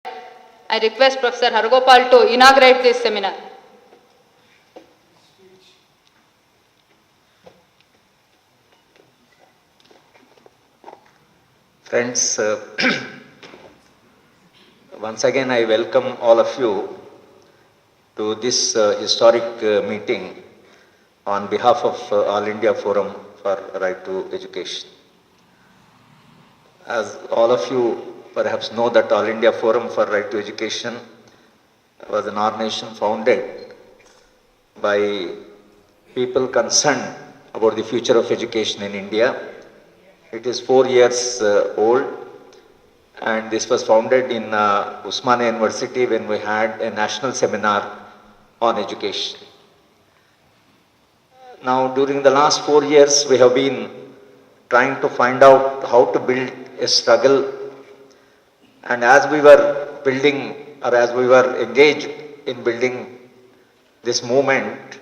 I request Professor Hargopal to inaugurate this seminar. Friends, once again I welcome all of you to this historic meeting on behalf of All India Forum for Right to Education. As all of you perhaps know that All India Forum for Right to Education was an organization founded by people concerned about the future of education in India. It is 4 years old, and this was founded in Osmania University when we had a national seminar on education. Now, during the last 4 years, we have been trying to find out how to build a struggle, and as we were building, or as we were engaged in building this movement,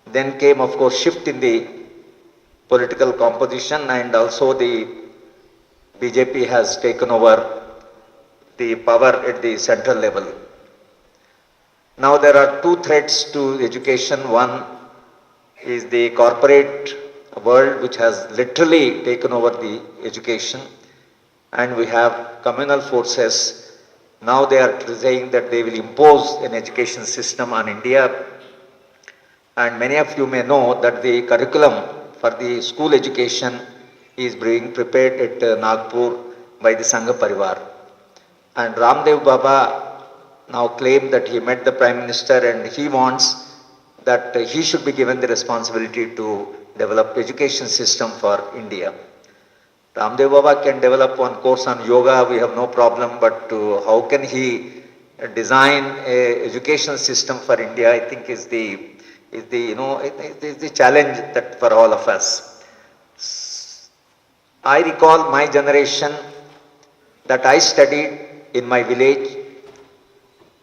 then came, of course, shift in the political composition, and also the BJP has taken over the power at the central level. Now there are two threats to education. One is the corporate world, which has literally taken over the education, and we have communal forces. Now they are saying that they will impose an education system on India, and many of you may know that the curriculum for the school education is being prepared at Nagpur by the Sangha Parivar. And Ramdev Baba now claimed that he met the Prime Minister and he wants that he should be given the responsibility to develop education system for India. Ramdev Baba can develop one course on yoga, we have no problem, but how can he design a education system for India, I think is the challenge that for all of us. I recall my generation that I studied in my village.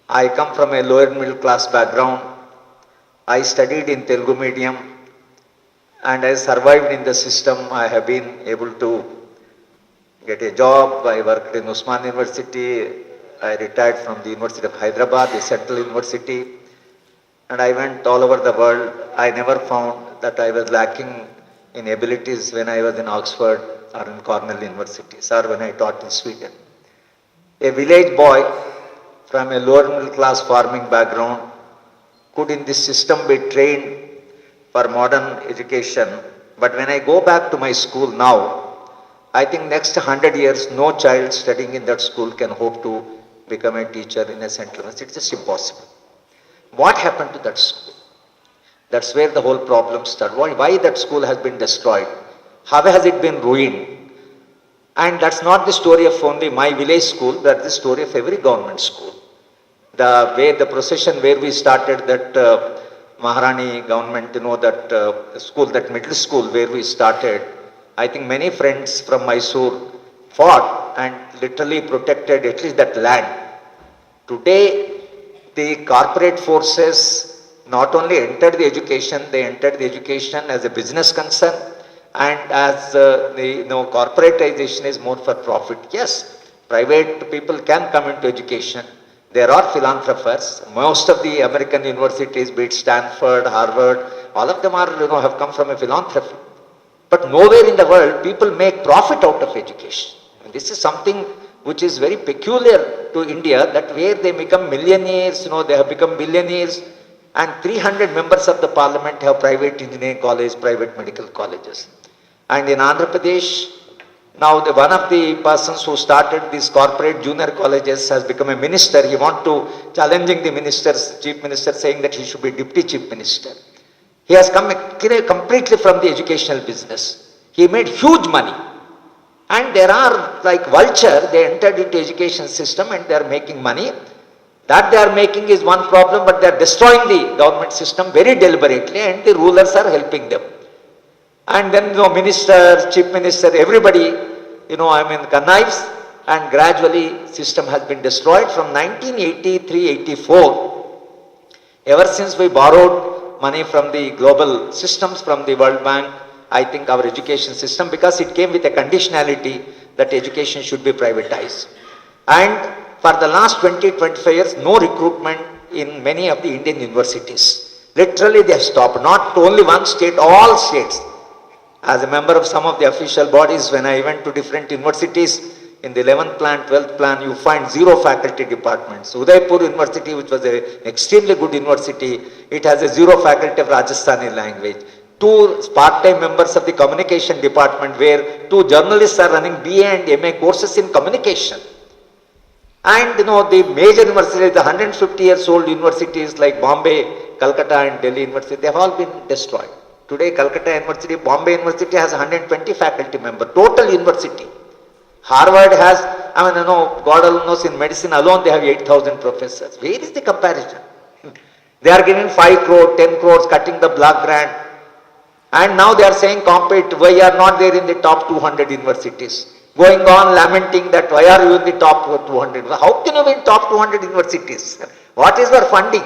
I come from a lower middle class background. I studied in Telugu medium, and I survived in the system. I have been able to get a job. I worked in Osmania University. I retired from the University of Hyderabad, the Central University. And I went all over the world. I never found that I was lacking in abilities when I was in Oxford or in Cornell universities, or when I taught in Sweden. A village boy from a lower middle class farming background could in this system be trained for modern education. But when I go back to my school now, I think next 100 years, no child studying in that school can hope to become a teacher in a central university. It's just impossible. What happened to that school? That's where the whole problem started. Why that school has been destroyed? How has it been ruined? And that's not the story of only my village school, that's the story of every government school. The way the procession where we started that Maharani government, that school, that middle school where we started, I think many friends from Mysore fought and literally protected at least that land. Today, the corporate forces not only entered the education, they entered the education as a business concern, and as corporatization is more for profit. Yes, private people can come into education. There are philanthropists. Most of the American universities, be it Stanford, Harvard, all of them are, have come from a philanthropy. But nowhere in the world people make profit out of education. And this is something which is very peculiar to India, that where they become millionaires, they have become billionaires, and 300 members of the parliament have private engineering college, private medical colleges. And in Andhra Pradesh, now one of the persons who started these corporate junior colleges has become a minister. He wants to challenging the ministers, chief minister, saying that he should be deputy chief minister. He has come completely from the educational business. He made huge money. And there are like vulture, they entered into education system and they are making money. That they are making is one problem, but they are destroying the government system very deliberately, and the rulers are helping them. And then minister, chief minister, everybody, connives, and gradually system has been destroyed from 1983-84. Ever since we borrowed money from the global systems, from the World Bank, I think our education system, because it came with a conditionality that education should be privatized. And for the last 20-25 years, no recruitment in many of the Indian universities. Literally they have stopped, not only one state, all states. As a member of some of the official bodies, when I went to different universities, in the 11th plan, 12th plan, you find 0 faculty departments. Udaipur University, which was an extremely good university, it has a 0 faculty of Rajasthani language. 2 part-time members of the communication department, where 2 journalists are running BA and MA courses in communication. And the major universities, the 150 years old universities like Bombay, Calcutta and Delhi University, they have all been destroyed. Today, Calcutta University, Bombay University has 120 faculty members, total university. Harvard has, God alone knows, in medicine alone they have 8,000 professors. Where is the comparison? They are giving 5 crore, 10 crores, cutting the block grant. And now they are saying why are not there in the top 200 universities. Going on lamenting that why are you in the top 200? How can you be in top 200 universities? What is your funding?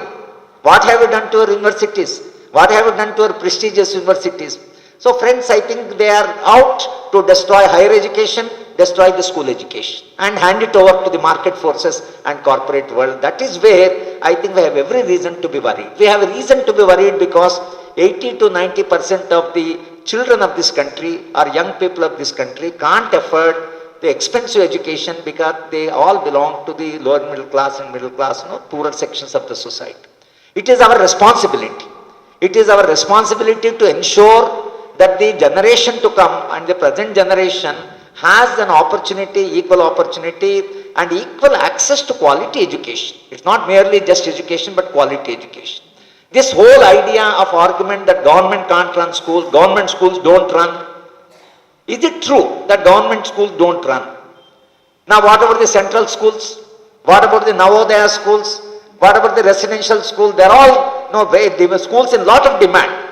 What have you done to your universities? What have you done to your prestigious universities? So friends, I think they are out to destroy higher education, destroy the school education and hand it over to the market forces and corporate world. That is where I think we have every reason to be worried. We have a reason to be worried because 80 to 90% of the children of this country or young people of this country can't afford the expensive education because they all belong to the lower middle class and middle class, poorer sections of the society. It is our responsibility. It is our responsibility to ensure that the generation to come and the present generation has an opportunity, equal opportunity and equal access to quality education. It's not merely just education but quality education. This whole idea of argument that government can't run schools, government schools don't run. Is it true that government schools don't run? Now what about the central schools? What about the Navodaya schools? What about the residential schools? They're all, they were schools in lot of demand.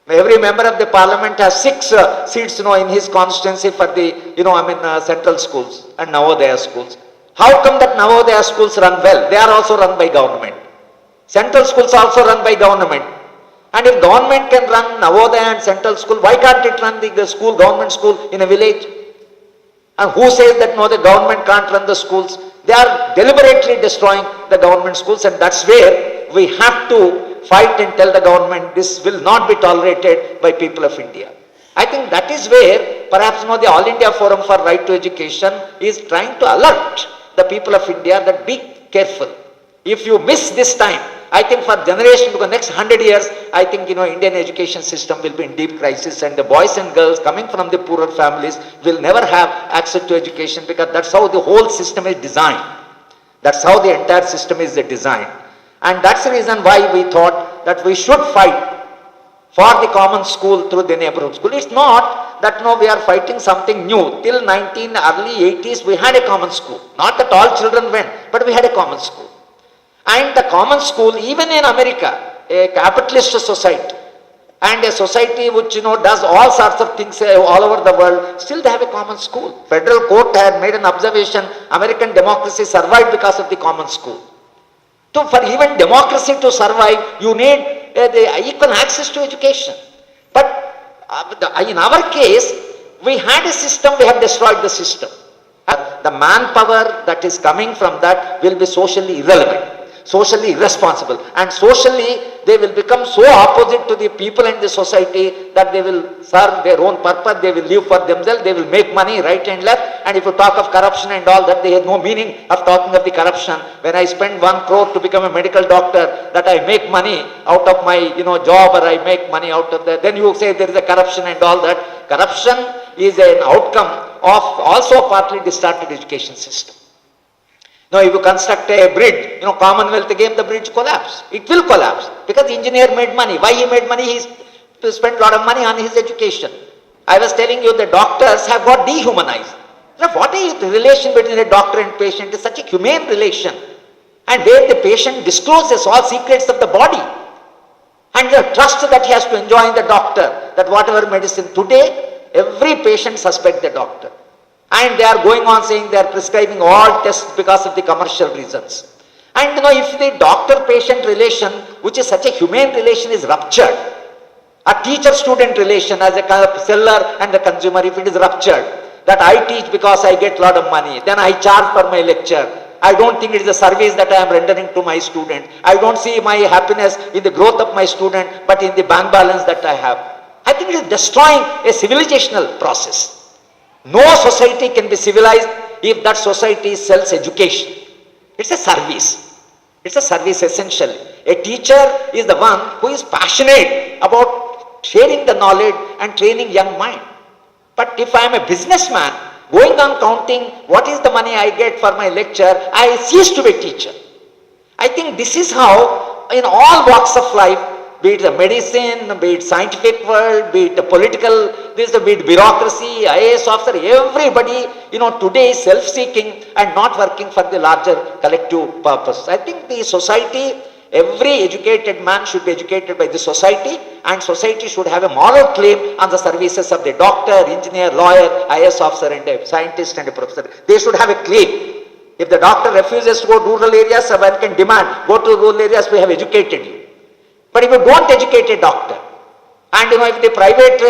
Every member of the parliament has 6 seats, in his constituency for the, central schools and Navodaya schools. How come that Navodaya schools run well? They are also run by government. Central schools are also run by government. And if government can run Navodaya and central school, why can't it run the school, government school in a village? And who says that no, the government can't run the schools? They are deliberately destroying the government schools, and that's where we have to fight and tell the government this will not be tolerated by people of India. I think that is where perhaps the All India Forum for Right to Education is trying to alert the people of India that be careful. If you miss this time, I think for generation, because next 100 years, I think Indian education system will be in deep crisis, and the boys and girls coming from the poorer families will never have access to education, because that's how the whole system is designed. That's how the entire system is designed. And that's the reason why we thought that we should fight for the common school through the neighborhood school. It's not that we are fighting something new. Till early 80s, we had a common school. Not that all children went, but we had a common school. And the common school, even in America, a capitalist society, and a society which does all sorts of things all over the world, still they have a common school. Federal court had made an observation, American democracy survived because of the common school. So for even democracy to survive, you need the equal access to education. But in our case, we had a system, we have destroyed the system. The manpower that is coming from that will be socially irrelevant, socially irresponsible, and socially they will become so opposite to the people and the society that they will serve their own purpose, they will live for themselves, they will make money right and left. And if you talk of corruption and all that, they have no meaning of talking of the corruption. When I spend 1 crore to become a medical doctor, that I make money out of my job, or I make money out of that, then you say there is a corruption and all that. Corruption is an outcome of also partly distorted education system. Now, if you construct a bridge, Commonwealth game, the bridge collapse. It will collapse because the engineer made money. Why he made money? He spent a lot of money on his education. I was telling you the doctors have got dehumanized. Now, what is the relation between a doctor and patient? It is such a humane relation. And where the patient discloses all secrets of the body. And the trust that he has to enjoy in the doctor, that whatever medicine today, every patient suspects the doctor. And they are going on saying they are prescribing all tests because of the commercial reasons. And if the doctor-patient relation, which is such a humane relation, is ruptured, a teacher-student relation as a kind of seller and the consumer, if it is ruptured, that I teach because I get a lot of money, then I charge for my lecture, I don't think it is a service that I am rendering to my student. I don't see my happiness in the growth of my student, but in the bank balance that I have. I think it is destroying a civilizational process. No society can be civilized if that society sells education. It's a service. It's a service essentially. A teacher is the one who is passionate about sharing the knowledge and training young mind. But if I am a businessman, going on counting what is the money I get for my lecture, I cease to be a teacher. I think this is how in all walks of life, be it the medicine, be it scientific world, be it the political, be it bureaucracy, IAS officer, everybody, today is self-seeking and not working for the larger collective purpose. I think the society, every educated man should be educated by the society, and society should have a moral claim on the services of the doctor, engineer, lawyer, IAS officer and a scientist and a professor. They should have a claim. If the doctor refuses to go to rural areas, one can demand, go to rural areas, we have educated you. But if you don't educate a doctor, and if the private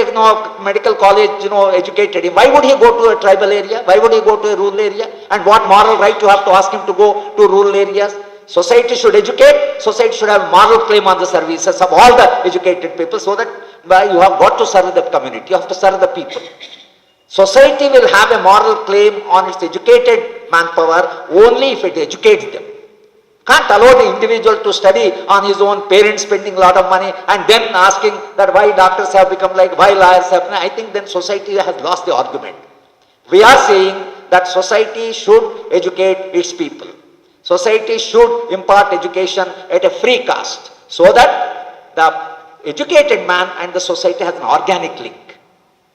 medical college educated him, why would he go to a tribal area? Why would he go to a rural area? And what moral right you have to ask him to go to rural areas? Society should educate, society should have moral claim on the services of all the educated people, so that you have got to serve the community, you have to serve the people. Society will have a moral claim on its educated manpower only if it educates them. Can't allow the individual to study on his own, parents spending a lot of money and then asking that why doctors have become like, why lawyers have, I think then society has lost the argument. We are saying that society should educate its people. Society should impart education at a free cost, so that the educated man and the society has an organic link.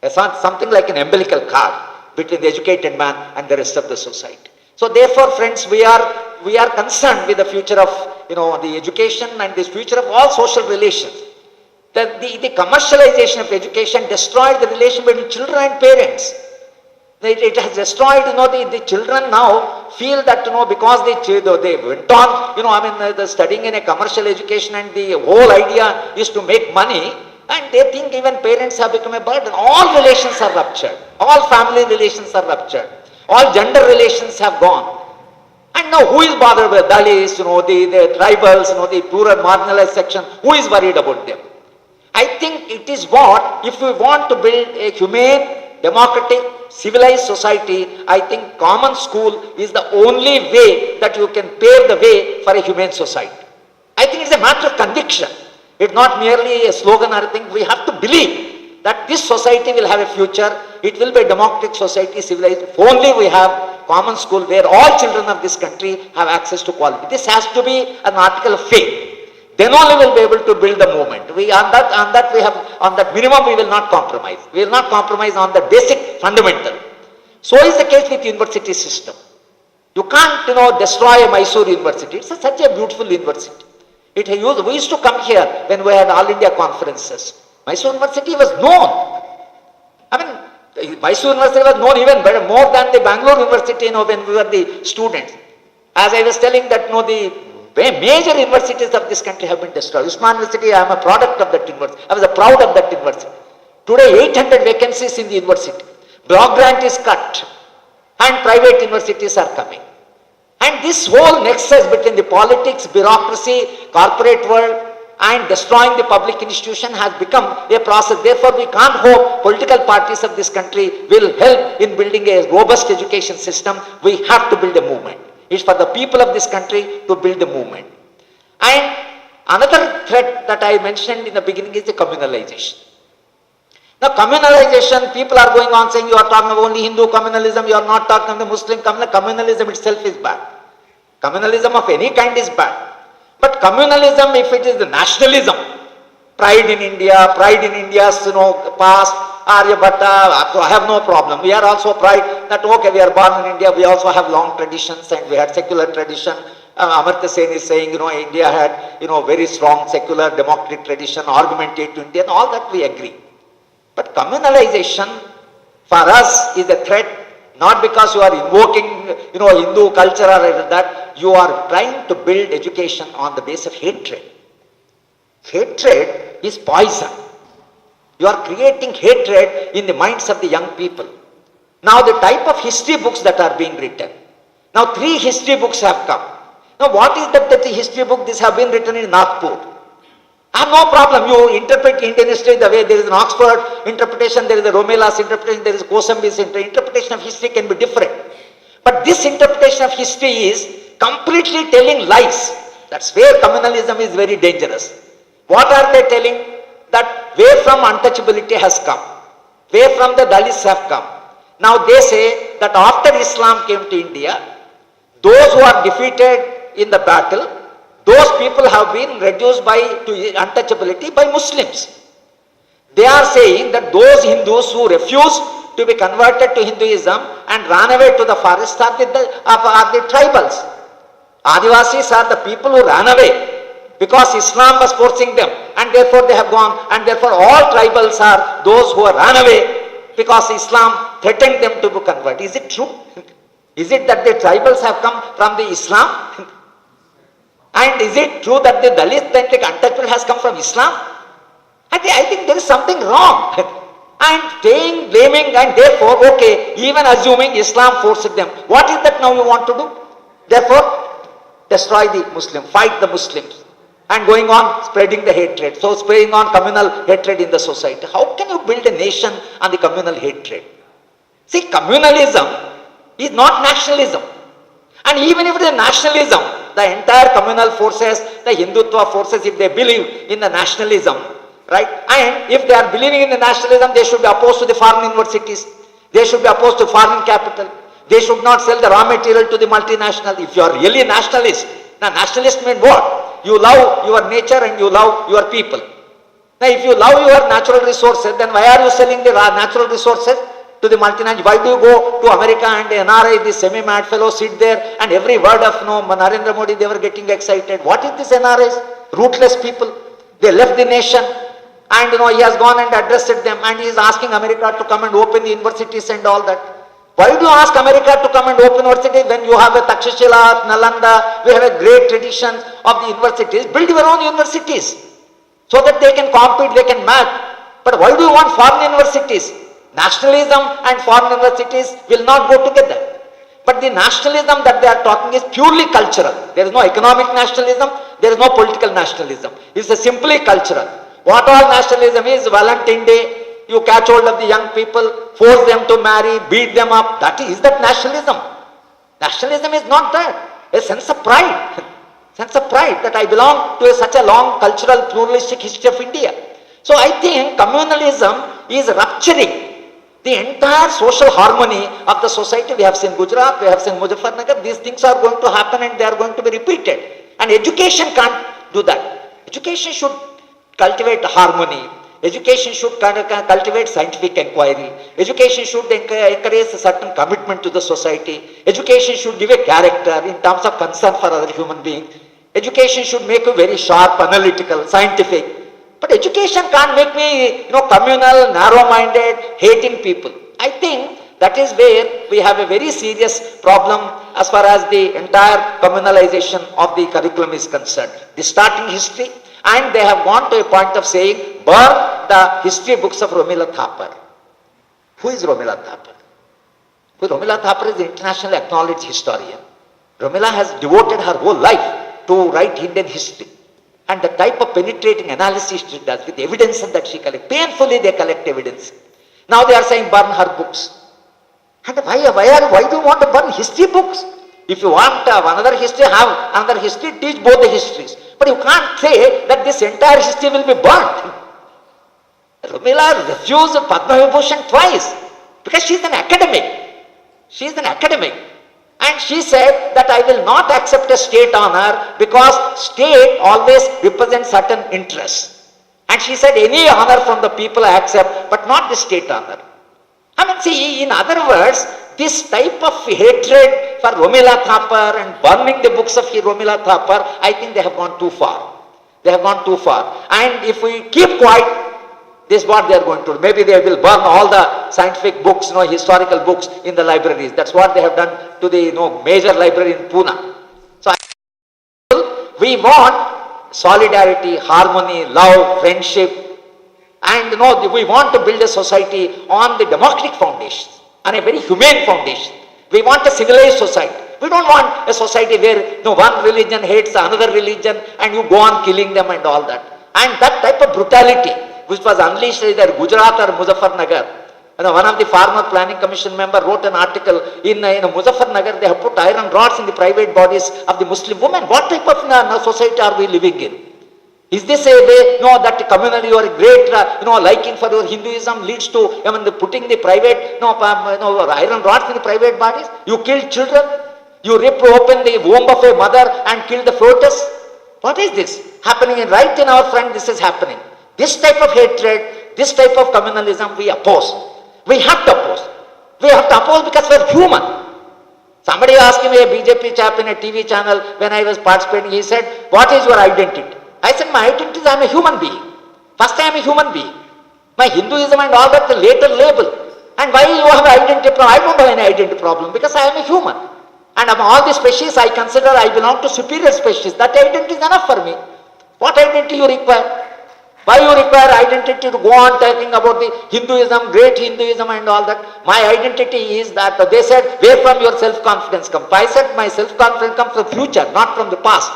It's not something like an umbilical cord between the educated man and the rest of the society. So therefore, friends, we are concerned with the future of the education and the future of all social relations. The commercialization of education destroyed the relation between children and parents. It has destroyed, the children now feel that, because they went on, the studying in a commercial education, and the whole idea is to make money, and they think even parents have become a burden. All relations are ruptured. All family relations are ruptured. All gender relations have gone. And now who is bothered with Dalits, the tribals, the poor and marginalized section, who is worried about them? I think it is what, if we want to build a humane, democratic, civilized society, I think common school is the only way that you can pave the way for a humane society. I think it's a matter of conviction. It's not merely a slogan or a thing. We have to believe that this society will have a future. It will be a democratic society, civilized, if only we have common school where all children of this country have access to quality. This has to be an article of faith. Then only we will be able to build the movement. On that minimum we will not compromise. We will not compromise on the basic fundamental. So is the case with university system. You can't, destroy Mysore University. It's such a beautiful university. We used to come here when we had all India conferences. Mysore University was known. Mysore University was known even better, more than the Bangalore University, when we were the students. As I was telling that, the major universities of this country have been destroyed. Usman University, I am a product of that university. I was proud of that university. Today, 800 vacancies in the university. Block grant is cut, and private universities are coming. And this whole nexus between the politics, bureaucracy, corporate world, and destroying the public institution has become a process. Therefore, we can't hope political parties of this country will help in building a robust education system. We have to build a movement. It's for the people of this country to build the movement. And another threat that I mentioned in the beginning is the communalization. Now, communalization, people are going on saying you are talking of only Hindu communalism, you are not talking of the Muslim communalism. Communalism itself is bad. Communalism of any kind is bad. But communalism, if it is the nationalism, pride in India, pride in India's past, Aryabhatta, I have no problem. We are also pride that okay, we are born in India, we also have long traditions and we had secular tradition. Amartya Sen is saying, India had, very strong secular democratic tradition, argumentative India, and all that we agree. But communalization for us is a threat, not because you are invoking, Hindu culture or that, you are trying to build education on the basis of hatred. Hatred is poison. You are creating hatred in the minds of the young people. Now the type of history books that are being written, Now 3 history books have come. Now what is that the history book? These have been written in Nagpur. I have no problem. You interpret Indian history the way there is an Oxford interpretation, there is a Romelas interpretation, there is a Kosambi's interpretation of history can be different. But this interpretation of history is completely telling lies. That's where communalism is very dangerous. What are they telling? That way from untouchability has come. Way from the Dalits have come. Now they say that after Islam came to India, those who are defeated in the battle, those people have been reduced to untouchability by Muslims. They are saying that those Hindus who refused to be converted to Hinduism and ran away to the forest are the tribals. Adivasis are the people who ran away because Islam was forcing them, and therefore they have gone, and therefore all tribals are those who ran away because Islam threatened them to be converted. Is it true? Is it that the tribals have come from the Islam? And is it true that the Dalit ethnic untouchable has come from Islam? I think there is something wrong. And staying, blaming, and therefore, okay, even assuming Islam forced them. What is that now you want to do? Therefore, destroy the Muslim, fight the Muslims. And going on spreading the hatred. So spreading on communal hatred in the society. How can you build a nation on the communal hatred? See, communalism is not nationalism. And even if it is nationalism, the entire communal forces, the Hindutva forces, if they believe in the nationalism, right? And if they are believing in the nationalism, they should be opposed to the foreign universities. They should be opposed to foreign capital. They should not sell the raw material to the multinational. If you are really a nationalist, now nationalist means what? You love your nature and you love your people. Now if you love your natural resources, then why are you selling the natural resources to the multinational? Why do you go to America and NRI, this semi-mad fellow sit there and every word of Narendra Modi, they were getting excited. What is this NRIs? Rootless people. They left the nation and he has gone and addressed them and he is asking America to come and open the universities and all that. Why do you ask America to come and open universities when you have a Takshashila, Nalanda, we have a great tradition of the universities? Build your own universities so that they can compete, they can match. But why do you want foreign universities? Nationalism and foreign universities will not go together. But the nationalism that they are talking is purely cultural. There is no economic nationalism, there is no political nationalism. It's a simply cultural. What all nationalism is, Valentine Day, you catch hold of the young people, force them to marry, beat them up. That is that nationalism. Nationalism is not that. A sense of pride. Sense of pride that I belong to such a long cultural pluralistic history of India. So I think communalism is rupturing the entire social harmony of the society. We have seen Gujarat, we have seen Muzaffarnagar. These things are going to happen and they are going to be repeated. And education can't do that. Education should cultivate harmony. Education should cultivate scientific inquiry. Education should encourage a certain commitment to the society. Education should give a character in terms of concern for other human beings. Education should make you very sharp, analytical, scientific. But education can't make me, communal, narrow-minded, hating people. I think that is where we have a very serious problem as far as the entire communalization of the curriculum is concerned. The starting history, and they have gone to a point of saying, burn the history books of Romila Thapar. Who is Romila Thapar? Romila Thapar is an internationally acknowledged historian. Romila has devoted her whole life to write Indian history. And the type of penetrating analysis she does with evidence that she collects, painfully they collect evidence. Now they are saying burn her books. And why do you want to burn history books? If you want another history, have another history, teach both the histories. But you can't say that this entire history will be burnt. Romila refused Padma Vibhushan twice because she is an academic. She is an academic. And she said that I will not accept a state honor because state always represents certain interests. And she said any honor from the people I accept, but not the state honor. I mean, see, in other words, this type of hatred for Romila Thapar and burning the books of Romila Thapar, I think they have gone too far. They have gone too far. And if we keep quiet, this is what they are going to do. Maybe they will burn all the scientific books, historical books in the libraries. That's what they have done to the major library in Pune. So we want solidarity, harmony, love, friendship, and we want to build a society on the democratic foundation, on a very humane foundation. We want a civilized society. We don't want a society where one religion hates another religion and you go on killing them and all that. And that type of brutality which was unleashed either Gujarat or Muzaffarnagar. One of the Farmer Planning Commission member wrote an article in Muzaffarnagar. They have put iron rods in the private bodies of the Muslim women. What type of society are we living in? Is this a way, that communally your great, liking for your Hinduism leads to, putting the private, iron rods in the private bodies? You kill children, you rip open the womb of a mother and kill the fetus. What is this happening? Right in our front, this is happening. This type of hatred, this type of communalism, we oppose. We have to oppose. We have to oppose because we are human. Somebody asked me, a BJP chap in a TV channel, when I was participating, he said, what is your identity? I said, my identity is I am a human being. First I am a human being. My Hinduism and all that, the later label. And why you have identity problem? I don't have any identity problem because I am a human. And of all the species I consider I belong to superior species. That identity is enough for me. What identity you require? Why you require identity to go on talking about the Hinduism, great Hinduism and all that? My identity is that they said, where from your self-confidence come? I said my self-confidence comes from the future, not from the past.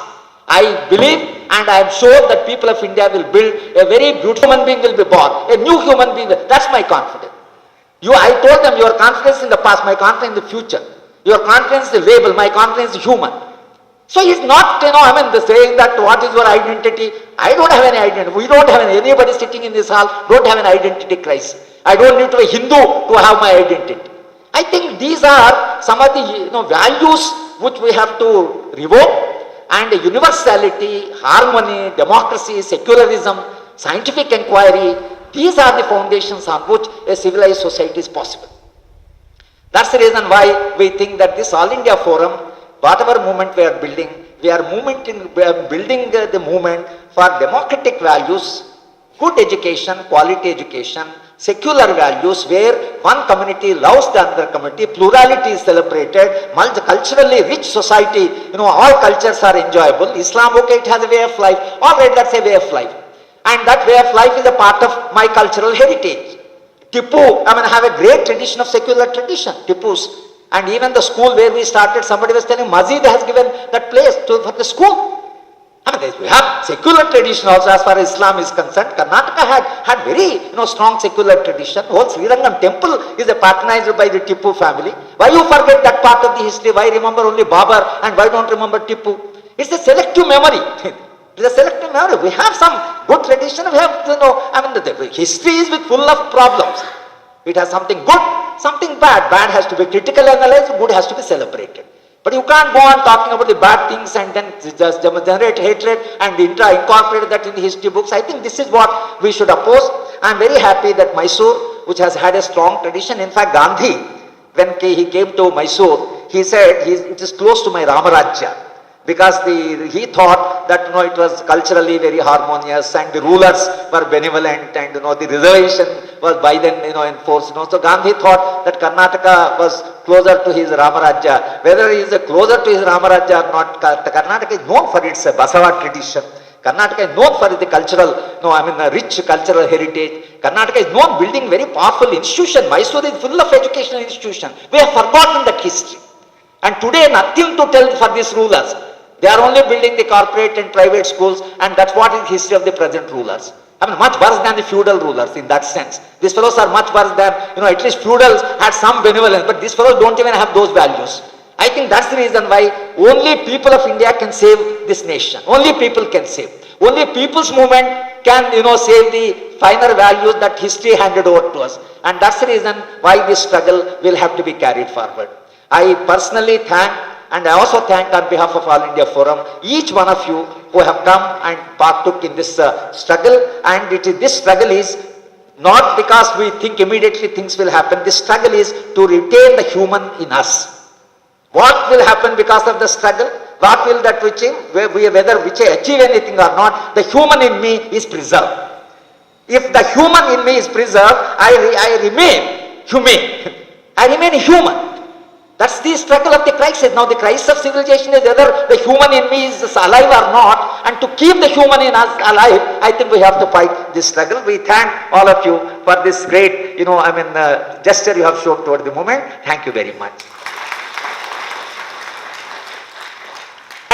I believe and I am sure that people of India will build a very beautiful human being will be born. A new human being, that's my confidence. I told them your confidence in the past, my confidence in the future. Your confidence is the label, my confidence is human. So he's not, saying that what is your identity? I don't have any identity. We don't have anybody sitting in this hall don't have an identity crisis. I don't need to be Hindu to have my identity. I think these are some of the values which we have to revoke, and universality, harmony, democracy, secularism, scientific inquiry. These are the foundations on which a civilized society is possible. That's the reason why we think that this All India Forum, whatever movement we are building, we are building the movement for democratic values, good education, quality education, secular values where one community loves the other community, plurality is celebrated, culturally rich society, all cultures are enjoyable. Islam, okay, it has a way of life, all right, that's a way of life. And that way of life is a part of my cultural heritage. Tipu, have a great tradition of secular tradition, Tipus. And even the school where we started, somebody was telling Masjid has given that place for the school. We have secular tradition also as far as Islam is concerned. Karnataka had very strong secular tradition. Whole Sri Rangam temple is patronized by the Tipu family. Why you forget that part of the history? Why remember only Babar and why don't remember Tipu? It's a selective memory. It's a selective memory. We have some good tradition. We have the history is full of problems. It has something good, something bad. Bad has to be critically analyzed, good has to be celebrated. But you can't go on talking about the bad things and then just generate hatred and incorporate that in the history books. I think this is what we should oppose. I am very happy that Mysore, which has had a strong tradition, in fact Gandhi, when he came to Mysore, he said it is close to my Ramarajya. Because he thought that it was culturally very harmonious and the rulers were benevolent and the reservation was by then enforced. So Gandhi thought that Karnataka was closer to his Ramarajya. Whether he is closer to his Ramarajya or not, Karnataka is known for its Basava tradition. Karnataka is known for the cultural, rich cultural heritage. Karnataka is known building very powerful institution. Mysore is full of educational institution. We have forgotten that history. And today nothing to tell for these rulers. They are only building the corporate and private schools, and that's what is history of the present rulers. Much worse than the feudal rulers in that sense. These fellows are much worse than, at least feudals had some benevolence, but these fellows don't even have those values. I think that's the reason why only people of India can save this nation. Only people can save. Only people's movement can, save the finer values that history handed over to us. And that's the reason why this struggle will have to be carried forward. I personally thank, and I also thank on behalf of All India Forum, each one of you who have come and partook in this struggle. And this struggle is not because we think immediately things will happen. This struggle is to retain the human in us. What will happen because of the struggle? What will that achieve? Whether we achieve anything or not, the human in me is preserved. If the human in me is preserved, I remain humane. I remain human. That's the struggle of the crisis. Now the crisis of civilization is whether the human in me is alive or not, and to keep the human in us alive, I think we have to fight this struggle. We thank all of you for this great, gesture you have shown toward the movement. Thank you very much.